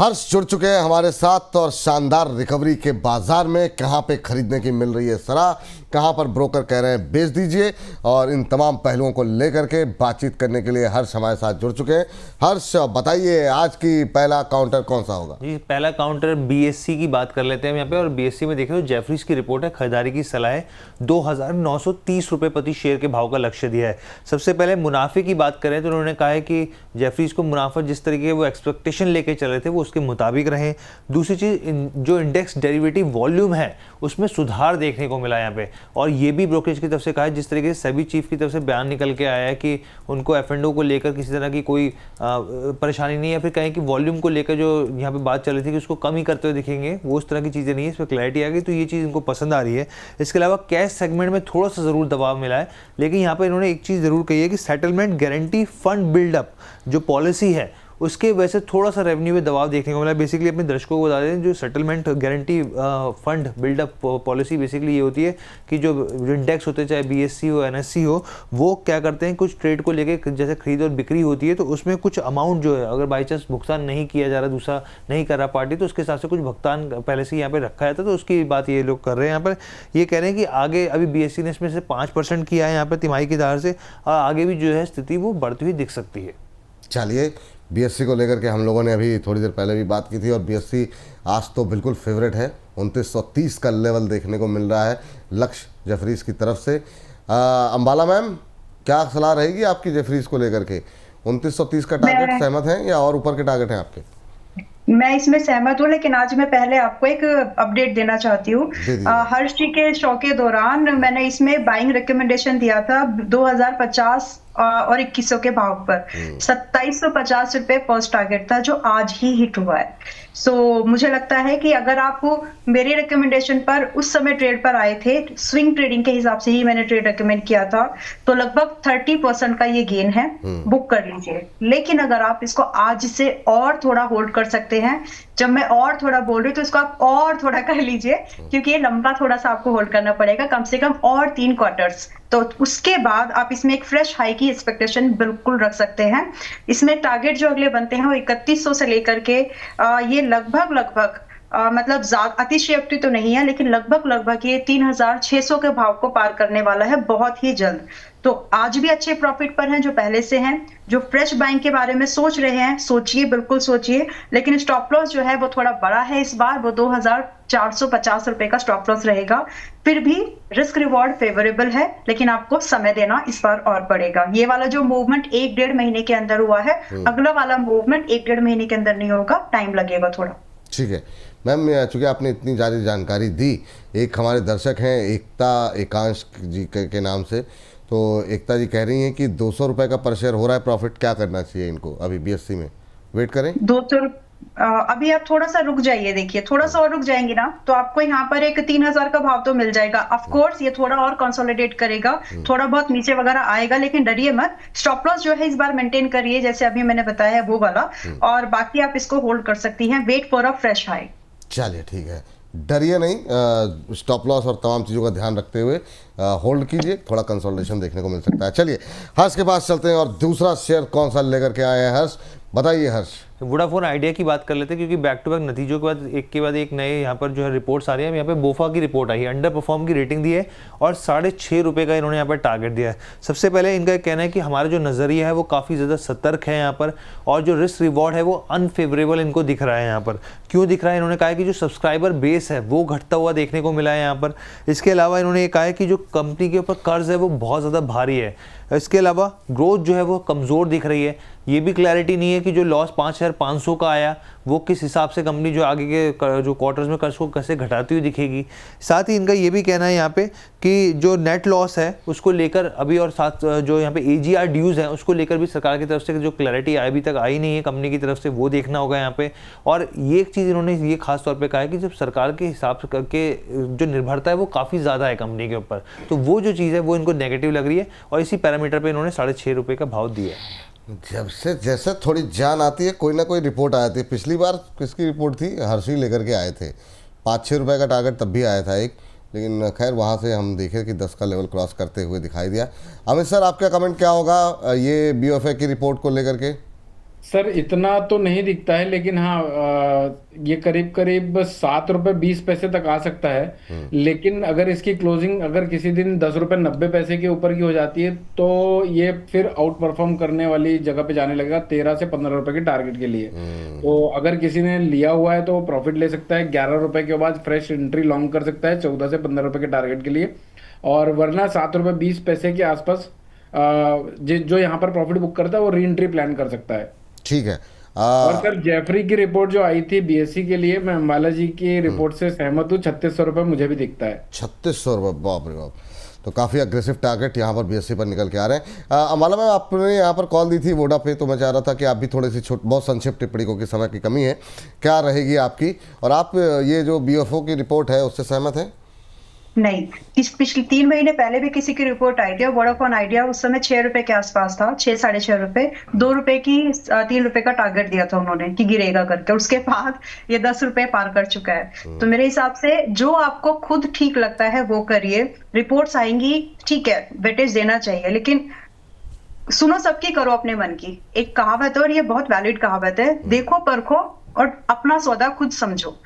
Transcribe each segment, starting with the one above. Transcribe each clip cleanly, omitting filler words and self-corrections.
हर्ष जुड़ चुके हैं हमारे साथ और शानदार रिकवरी के बाजार में कहां पे खरीदने की मिल रही है सलाह, कहां पर ब्रोकर कह रहे हैं बेच दीजिए, और इन तमाम पहलुओं को लेकर के बातचीत करने के लिए हर्ष हमारे साथ जुड़ चुके हैं। हर्ष बताइए, आज की पहला काउंटर कौन सा होगा? जी, पहला काउंटर बीएससी की बात कर लेते हैं यहाँ पे। और बीएससी में देखें तो जेफरीज की रिपोर्ट है, खरीदारी की सलाह है, 2,930 रुपये प्रति शेयर के भाव का लक्ष्य दिया है। सबसे पहले मुनाफे की बात करें तो उन्होंने कहा है कि जेफरीज को मुनाफा जिस तरीके वो एक्सपेक्टेशन लेके चले थे वो उसके मुताबिक रहे। दूसरी चीज, जो इंडेक्स डेरिवेटिव वॉल्यूम है उसमें सुधार देखने को मिला यहाँ पे। और ये भी ब्रोकरेज की तरफ से कहा है, जिस तरीके से सेबी चीफ की तरफ से बयान निकल के आया है कि उनको एफ&ओ को लेकर किसी तरह की कोई परेशानी नहीं है, फिर कहें कि वॉल्यूम को लेकर जो यहाँ पे बात चल रही थी कि उसको कम ही करते हुए दिखेंगे, वो उस तरह की चीज़ें नहीं है, इस पर क्लैरिटी आ गई, तो ये चीज़ इनको पसंद आ रही है। इसके अलावा कैश सेगमेंट में थोड़ा सा ज़रूर दबाव मिला है, लेकिन यहाँ पर इन्होंने एक चीज़ ज़रूर कही है कि सेटलमेंट गारंटी फंड बिल्डअप जो पॉलिसी है उसके वजह से थोड़ा सा रेवेन्यू में दबाव देखने को मिला। बेसिकली अपने दर्शकों को बता दें, जो settlement guarantee fund buildup policy basically ये होती है कि जो इंडेक्स होते हैं, चाहे बीएससी हो एनएससी हो, वो क्या करते हैं, कुछ ट्रेड को लेके जैसे खरीद और बिक्री होती है तो उसमें कुछ अमाउंट जो है अगर बाई चांस भुगतान नहीं किया जा रहा, दूसरा नहीं कर रहा पार्टी, तो उसके हिसाब से कुछ भुगतान पहले से यहाँ पे रखा है, तो उसकी बात ये लोग कर रहे हैं। यहाँ पर ये कह रहे हैं कि आगे अभी बीएससी ने इसमें से 5% किया है यहाँ पर तिमाही की धार से, और आगे भी जो है स्थिति वो बढ़ती हुई दिख सकती है। चलिए, बीएससी को लेकर के हम लोगों ने अभी थोड़ी देर पहले भी बात की थी और बीएससी आज तो बिल्कुल फेवरेट है। 2930 का लेवल देखने को मिल रहा है लक्ष्य जेफरीज की तरफ से। अंबाला मैम, क्या सलाह रहेगी आपकी जेफरीज को लेकर के? 2930 का टारगेट सहमत हैं या और ऊपर के टारगेट हैं आपके? मैं इसमें सहमत हूँ, लेकिन आज मैं पहले आपको एक अपडेट देना चाहती हूँ। हर्ष जी के शो के दौरान मैंने इसमें बाइंग रिकमेंडेशन दिया था 2050 और 2100 के भाव पर 2750 रुपए फर्स्ट टारगेट था, जो आज ही हिट हुआ है। सो मुझे लगता है कि अगर आप मेरे रिकमेंडेशन पर उस समय ट्रेड पर आए थे, स्विंग ट्रेडिंग के हिसाब से ही मैंने ट्रेड रिकमेंड किया था, तो लगभग 30% का ये गेन है, बुक कर लीजिए। लेकिन अगर आप इसको आज से और थोड़ा होल्ड कर सकते हैं, जब मैं और थोड़ा बोल रही हूँ तो इसको आप और थोड़ा कर लीजिए, क्योंकि ये लंबा थोड़ा सा आपको होल्ड करना पड़ेगा, कम से कम और 3 क्वार्टर्स। तो उसके बाद आप इसमें एक फ्रेश हाई की एक्सपेक्टेशन बिल्कुल रख सकते हैं। इसमें टारगेट जो अगले बनते हैं वो 3100 से लेकर के ये लगभग मतलब अतिशयोक्ति तो नहीं है, लेकिन लगभग ये 3600 के भाव को पार करने वाला है बहुत ही जल्द। तो आज भी अच्छे प्रॉफिट पर हैं जो पहले से हैं। जो फ्रेश बाइंग के बारे में सोच रहे हैं, सोचिए, बिल्कुल सोचिए, लेकिन स्टॉप लॉस जो है वो थोड़ा बड़ा है इस बार, वो 2450 रुपए का स्टॉप लॉस रहेगा। फिर भी रिस्क रिवॉर्ड फेवरेबल है, लेकिन आपको समय देना इस बार और पड़ेगा। ये वाला जो मूवमेंट 1-1.5 महीने के अंदर हुआ है, अगला वाला मूवमेंट 1-1.5 महीने के अंदर नहीं होगा, टाइम लगेगा थोड़ा। ठीक है मैम, चूँकि आपने इतनी ज़्यादा जानकारी दी, एक हमारे दर्शक हैं एकता एकांश जी के नाम से, तो एकता जी कह रही हैं कि 200 रुपये का पर शेयर हो रहा है प्रॉफिट, क्या करना चाहिए इनको अभी बीएससी में? वेट करें 200 अभी आप थोड़ा सा रुक जाइए, देखिए थोड़ा सा और रुक जाएंगे ना तो आपको यहाँ पर एक 3000 का भाव तो मिल जाएगा। ऑफ कोर्स ये थोड़ा और कंसोलिडेट करेगा, थोड़ा बहुत नीचे वगैरह आएगा, लेकिन डरिए मत। स्टॉप लॉस जो है इस बार मेंटेन करिए, जैसे अभी मैंने बताया है वो वाला, और बाकी आप इसको होल्ड कर सकती हैं। Wait for a fresh high. चलिए ठीक है, डरिए नहीं, स्टॉप लॉस और तमाम चीज़ों का ध्यान रखते हुए होल्ड कीजिए, थोड़ा कंसोलिडेशन देखने को मिल सकता है। चलिए हर्ष के पास चलते हैं और दूसरा शेयर कौन सा लेकर के आए हैं हर्ष, बताइए हर्ष। वोडाफोन आइडिया की बात कर लेते हैं, क्योंकि बैक टू बैक नतीजों के बाद एक नए यहाँ पर जो है रिपोर्ट्स आ रही है। यहाँ पे बोफा की रिपोर्ट आई है, अंडर परफॉर्म की रेटिंग दी है और 6.5 रुपये का इन्होंने यहाँ पर टारगेट दिया है। सबसे पहले इनका कहना है कि हमारा जो नज़रिया है वो काफ़ी ज़्यादा सतर्क है यहाँ पर, और जो रिस्क रिवॉर्ड है वो अनफेवरेबल इनको दिख रहा है यहाँ पर। क्यों दिख रहा है? इन्होंने कहा है कि जो सब्सक्राइबर बेस है वो घटता हुआ देखने को मिला है यहाँ पर। इसके अलावा इन्होंने ये कहा है कि जो कंपनी के ऊपर कर्ज है वो बहुत ज़्यादा भारी है। इसके अलावा ग्रोथ जो है वो कमज़ोर दिख रही है। ये भी क्लैरिटी नहीं है कि जो लॉस 5500 का आया वो किस हिसाब से कंपनी जो आगे के जो क्वार्टर्स में कर्ज को कैसे घटाती हुई दिखेगी। साथ ही इनका ये भी कहना है यहाँ पे कि जो नेट लॉस है उसको लेकर अभी, और साथ जो यहाँ पे AGR ड्यूज़ है उसको लेकर भी सरकार की तरफ से जो क्लैरिटी अभी तक आई नहीं है कंपनी की तरफ से, वो देखना होगा यहाँ पे। और ये एक चीज़ इन्होंने ये खास तौर पे कहा है कि जब सरकार के हिसाब से करके जो निर्भरता है वो काफ़ी ज़्यादा है कंपनी के ऊपर, तो वो जो चीज़ है वो इनको नेगेटिव लग रही है, और इसी पैरामीटर पर इन्होंने 6.5 रुपये का भाव दिया है। जब से जैसे थोड़ी जान आती है, कोई ना कोई रिपोर्ट आती है। पिछली बार किसकी रिपोर्ट थी? हर्षी लेकर के आए थे, 5-6 रुपये का टारगेट तब भी आया था एक, लेकिन खैर वहाँ से हम देखे कि 10 का लेवल क्रॉस करते हुए दिखाई दिया। अमित सर, आपका कमेंट क्या होगा ये BOFA की रिपोर्ट को लेकर के? सर इतना तो नहीं दिखता है, लेकिन हाँ ये करीब करीब 7 रुपये 20 पैसे तक आ सकता है। लेकिन अगर इसकी क्लोजिंग अगर किसी दिन 10 रुपये 90 पैसे के ऊपर की हो जाती है तो ये फिर आउट परफॉर्म करने वाली जगह पे जाने लगेगा 13 से 15 रुपए के टारगेट के लिए। तो अगर किसी ने लिया हुआ है तो प्रॉफिट ले सकता है, 11 रुपए के बाद फ्रेश एंट्री लॉन्ग कर सकता है 14 से 15 रुपए के टारगेट के लिए। और वरना 7 रुपये 20 पैसे के आसपास जो यहाँ पर प्रॉफिट बुक करता है वो री एंट्री प्लान कर सकता है। ठीक है। और सर जेफरी की रिपोर्ट जो आई थी बीएससी के लिए, मैं अंबाला जी की रिपोर्ट से सहमत हूँ। 3600 रुपये मुझे भी दिखता है। 3600 रुपये, बाप रे बाप। तो काफ़ी अग्रेसिव टारगेट यहाँ पर बीएससी पर निकल के आ रहे हैं। अमाला मैम, आपने यहाँ पर कॉल दी थी वोडा पे, तो मैं चाह रहा था कि आप भी थोड़ी सी बहुत संक्षिप्त टिप्पणी, क्योंकि समय की कमी है, क्या रहेगी आपकी? और आप ये जो बीएफओ की रिपोर्ट है उससे सहमत हैं? नहीं, इस पिछले 3 महीने पहले भी किसी की रिपोर्ट आई थी और वोडाफोन आइडिया उस समय 6 रुपए के आसपास था, 6-6.5 रुपए, 2 रुपए की 3 रुपए का टारगेट दिया था उन्होंने कि गिरेगा करके। उसके बाद ये 10 रुपए पार कर चुका है। तो मेरे हिसाब से जो आपको खुद ठीक लगता है वो करिए। रिपोर्ट्स आएंगी, ठीक है, वेटेज देना चाहिए, लेकिन सुनो सबकी, करो अपने मन की। एक कहावत है और ये बहुत वैलिड कहावत है, देखो परखो और अपना सौदा खुद समझो।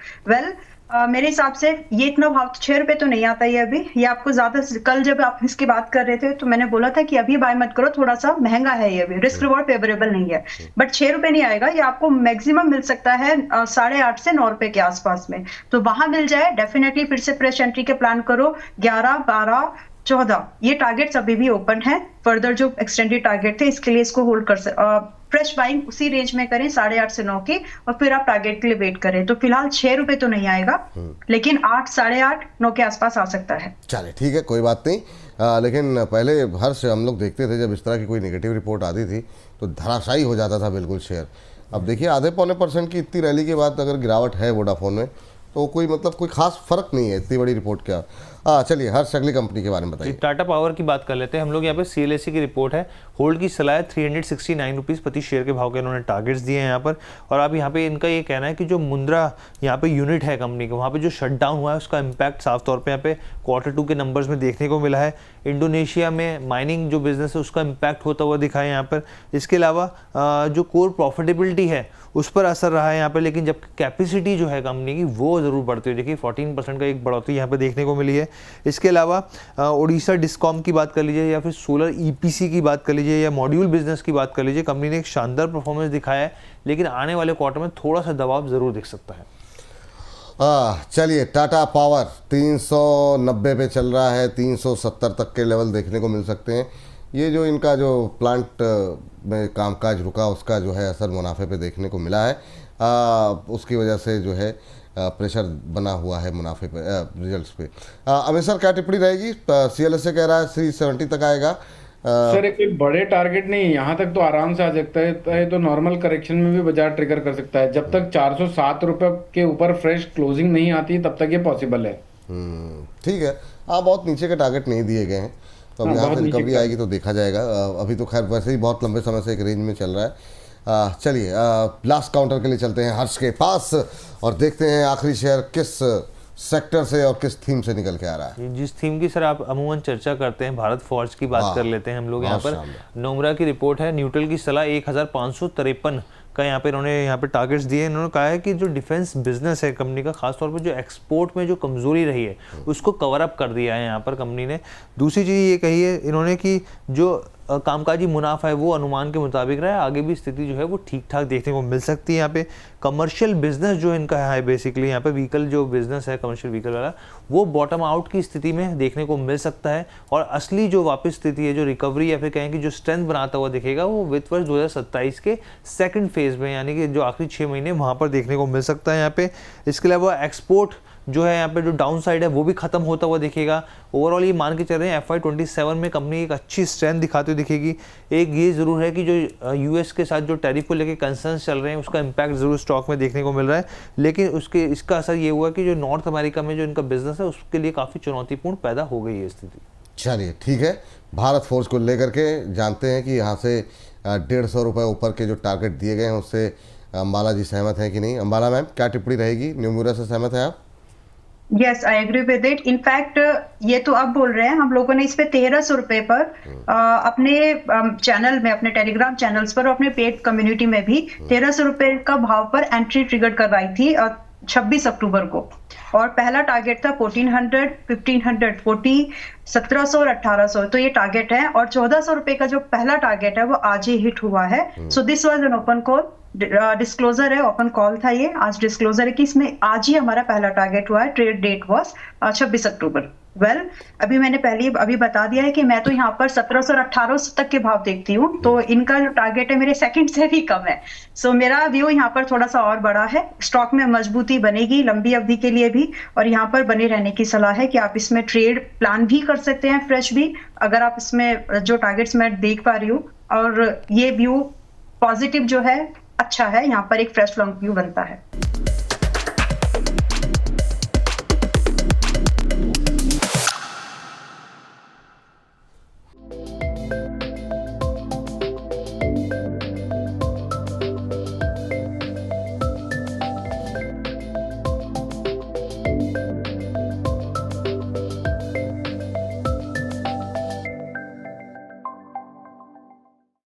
मेरे हिसाब से ये इतना भाव 6 रुपए तो नहीं आता है अभी। ये आपको ज्यादा, कल जब आप इसकी बात कर रहे थे तो मैंने बोला था कि अभी बाय मत करो, थोड़ा सा महंगा है ये अभी, रिस्क रिवॉर्ड फेवरेबल नहीं है। बट 6 रुपए नहीं आएगा, ये आपको मैक्सिमम मिल सकता है 8.5 से 9 रुपए के आसपास में। तो वहां मिल जाए डेफिनेटली, फिर से फ्रेश एंट्री के प्लान करो। 11, 12, 14 ये टारगेट्स अभी भी ओपन है। फर्दर जो एक्सटेंडेड टारगेट थे इसके लिए इसको होल्ड कर फ्रेश बाइंग उसी रेंज में करें 8.5 से 9 की, और फिर आप टारगेट के लिए वेट करें। तो फिलहाल 6 रुपए तो नहीं आएगा, लेकिन 8, 8.5, 9 के आसपास आ सकता है। चलिए ठीक है, कोई बात नहीं। लेकिन पहले हर्ष हम लोग देखते थे जब इस तरह की कोई नेगेटिव रिपोर्ट आती थी तो धराशायी हो जाता था बिल्कुल शेयर। अब देखिए आधे पौने % की इतनी रैली के बाद अगर गिरावट है वोडाफोन में, तो कोई मतलब कोई खास फर्क नहीं है इतनी बड़ी रिपोर्ट क्या। चलिए हर्ष, अगली कंपनी के बारे में बताइए। टाटा पावर की बात कर लेते हैं हम लोग। यहाँ पे सीएलएससी की रिपोर्ट है, होल्ड की सलाह है, 369 रुपीज़ प्रति शेयर के भाव के इन्होंने टारगेट्स दिए हैं यहाँ पर। और अब यहाँ पे इनका ये कहना है कि जो मुंद्रा यहाँ पे यूनिट है कंपनी का, वहाँ पे जो शटडाउन हुआ है उसका इम्पैक्ट साफ तौर पे यहाँ पे Q2 के नंबर्स में देखने को मिला है। इंडोनेशिया में माइनिंग जो बिजनेस है उसका इम्पैक्ट होता हुआ दिखा है यहाँ पर। इसके अलावा जो कोर प्रॉफिटेबिलिटी है उस पर असर रहा है यहाँ पर, लेकिन जब कैपेसिटी जो है कंपनी की वो ज़रूर बढ़ती हुई देखिए, 14% का एक बढ़ोतरी यहाँ पर देखने को मिली है। इसके अलावा ओडिशा डिस्कॉम की बात कर लीजिए या फिर सोलर ईपीसी की बात कर लीजिए या मॉड्यूल बिजनेस की बात कर लीजिए, कंपनी ने एक शानदार परफॉर्मेंस दिखाया है, लेकिन आने वाले क्वार्टर में थोड़ा सा दबाव ज़रूर दिख सकता है। चलिए, टाटा पावर 390 पे चल रहा है, 370 तक के लेवल देखने को मिल सकते हैं। ये जो इनका जो प्लांट में कामकाज रुका उसका जो है असर मुनाफे पे देखने को मिला है। उसकी वजह से जो है प्रेशर बना हुआ है मुनाफे पे, रिजल्ट्स पे। अमित सर, क्या टिप्पणी रहेगी? सीएलएसए कह रहा है 370 तक आएगा। सर एक कोई बड़े टारगेट नहीं, यहाँ तक तो आराम से आ सकता है। तो नॉर्मल करेक्शन में भी बाजार ट्रिगर कर सकता है। जब तक 407 रुपये के ऊपर फ्रेश क्लोजिंग नहीं आती तब तक ये पॉसिबल है। ठीक है। बहुत नीचे के टारगेट नहीं दिए गए हैं, तो अब यहाँ से रिकवरी आएगी तो देखा जाएगा। अभी तो खैर वैसे ही बहुत लंबे समय से एक रेंज में चल रहा है। चलिए लास्ट काउंटर के लिए चलते हैं हर्ष के पास और देखते हैं आखिरी शेयर किस सेक्टर से और किस थीम से निकल के आ रहा है। जिस थीम की सर आप अमूमन चर्चा करते हैं, भारत फॉर्ज की बात कर लेते हैं हम लोग। यहाँ पर नोमरा की रिपोर्ट है, न्यूट्रल की सलाह 1553 का यहाँ पे इन्होंने यहाँ पे टारगेट्स दिए। इन्होंने कहा है कि जो डिफेंस बिजनेस है कंपनी का, खासतौर पर जो एक्सपोर्ट में जो कमजोरी रही है उसको कवर अप कर दिया है यहाँ पर कंपनी ने। दूसरी चीज़ ये कही है इन्होंने कि जो कामकाजी मुनाफा है वो अनुमान के मुताबिक रहा है, आगे भी स्थिति जो है वो ठीक ठाक देखने को मिल सकती है। यहाँ पे कमर्शियल बिजनेस जो इनका है, बेसिकली यहाँ पे व्हीकल जो बिजनेस है कमर्शियल व्हीकल वाला, वो बॉटम आउट की स्थिति में देखने को मिल सकता है। और असली जो वापस स्थिति है, जो रिकवरी या फिर कहें कि जो स्ट्रेंथ बनाता हुआ दिखेगा, वो वित्त वर्ष 2027 के सेकंड फेज में, यानी कि जो आखिरी 6 महीने वहाँ पर देखने को मिल सकता है यहाँ पे। इसके अलावा एक्सपोर्ट जो है यहाँ पे जो डाउन साइड है वो भी खत्म होता हुआ दिखेगा। ओवरऑल ये मान के चल रहे हैं FY27 में कंपनी एक अच्छी स्ट्रेंथ दिखाती हुई दिखेगी। एक ये ज़रूर है कि जो यूएस के साथ जो टैरिफ को लेकर कंसर्न्स चल रहे हैं उसका इम्पैक्ट ज़रूर स्टॉक में देखने को मिल रहा है, लेकिन इसका असर ये हुआ कि जो नॉर्थ अमेरिका में जो इनका बिजनेस है उसके लिए काफ़ी चुनौतीपूर्ण पैदा हो गई है स्थिति। चलिए ठीक है, भारत फोर्स को लेकर के जानते हैं कि यहाँ से 150 रुपये ऊपर के जो टारगेट दिए गए हैं उससे अंबाला जी सहमत हैं कि नहीं। अंबाला मैम, क्या टिप्पणी रहेगी? न्यूमरा से सहमत हैं आप? Yes, I agree with it. In fact ये तो अब बोल रहे हैं, हम लोगों ने इस पे 1300 रुपए पर अपने चैनल में, अपने टेलीग्राम चैनल्स पर और अपने पेड कम्युनिटी में भी 1300 रुपए का भाव पर एंट्री ट्रिगर करवाई थी 26 अक्टूबर को। और पहला टारगेट था 1400, 1500, 40, 1700 और 1800। तो ये टारगेट है, और 1400 रुपए का जो पहला टारगेट है वो आज ही हिट हुआ है। So this was an open call, disclosure है, ओपन कॉल था ये। आज डिस्क्लोजर है कि इसमें आज ही हमारा पहला टारगेट हुआ है। ट्रेड डेट वाज 26 अक्टूबर। अभी मैंने अभी बता दिया है कि मैं तो यहाँ पर 1700 और 1800 तक के भाव देखती हूँ, तो इनका जो टारगेट है मेरे सेकंड से भी कम है। सो मेरा व्यू यहाँ पर थोड़ा सा और बड़ा है। स्टॉक में मजबूती बनेगी लंबी अवधि के लिए भी, और यहाँ पर बने रहने की सलाह है कि आप इसमें ट्रेड प्लान भी कर सकते हैं, फ्रेश भी, अगर आप इसमें जो टारगेट्स मैं देख पा रही हूँ। और ये व्यू पॉजिटिव जो है, अच्छा है, यहाँ पर एक फ्रेश लॉन्ग व्यू बनता है।